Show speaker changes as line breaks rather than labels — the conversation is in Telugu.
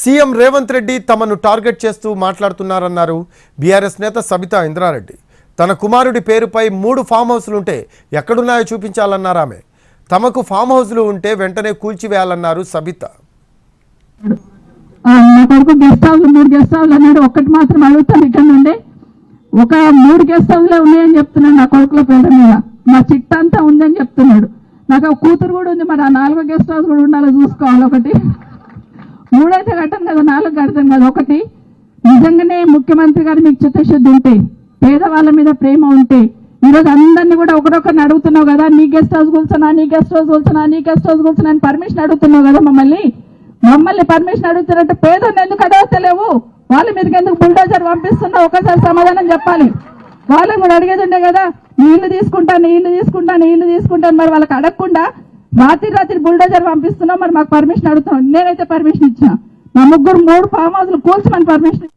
సీఎం రేవంత్ రెడ్డి తమను టార్గెట్ చేస్తూ మాట్లాడుతున్నారన్నారు బీఆర్ఎస్ నేత సబితా ఇంద్రారెడ్డి. తన కుమారుడి పేరుపై 3 ఫామ్ హౌస్లు ఉంటే ఎక్కడున్నాయో చూపించాలన్నారు ఆమె. తమకు ఫామ్ హౌస్లు ఉంటే వెంటనే కూల్చివేయాలన్నారు సబితా.
నా కొడుకు గెస్ట్ హౌస్ 3 గెస్ట్ హౌస్లు అన్నాడు. ఒక్కటి మాత్రం అడుగుతాను, ఇక్కడ నుండి ఒక 3 గెస్ట్ హౌస్లే ఉన్నాయని చెప్తున్నాడు. నా కొడుకుల పేరు మీద మా చిట్ట అంతా ఉందని చెప్తున్నాడు. నాకు కూతురు కూడా ఉంది, మరి ఆ 4వ గెస్ట్ హౌస్ కూడా ఉండాలో చూసుకోవాలి. ఒకటి 3 అయితే కట్టను కదా, 4 కడతాను కదా. ఒకటి నిజంగానే ముఖ్యమంత్రి గారు మీకు చిత్తశుద్ధి ఉంటే, పేదవాళ్ళ మీద ప్రేమ ఉంటే, ఈరోజు అందరినీ కూడా ఒకరొకరిని అడుగుతున్నావు కదా, నీ గెస్ట్ హౌస్ కూల్చనా, నీ గెస్ట్ హౌస్ కూల్చనా, నీ గెస్ట్ హౌస్ కూల్చనా అని పర్మిషన్ అడుగుతున్నావు కదా. మమ్మల్ని పర్మిషన్ అడుగుతున్నట్టు పేదోళ్ళు ఎందుకు అడగలేవు? వాళ్ళ మీదకి ఎందుకు బుల్డోజర్ పంపిస్తున్నావు? ఒకసారి సమాధానం చెప్పాలి. వాళ్ళని కూడా అడిగేది ఉండే కదా, నీళ్లు తీసుకుంటాను మరి వాళ్ళకి అడగకుండా రాత్రి బుల్డోజర్ పంపిస్తున్నావు, మరి మాకు పర్మిషన్ అడుగుతున్నాం. నేనైతే పర్మిషన్ ఇచ్చిన, మా 3 ఫామ్ హౌస్లు కూల్చమని పర్మిషన్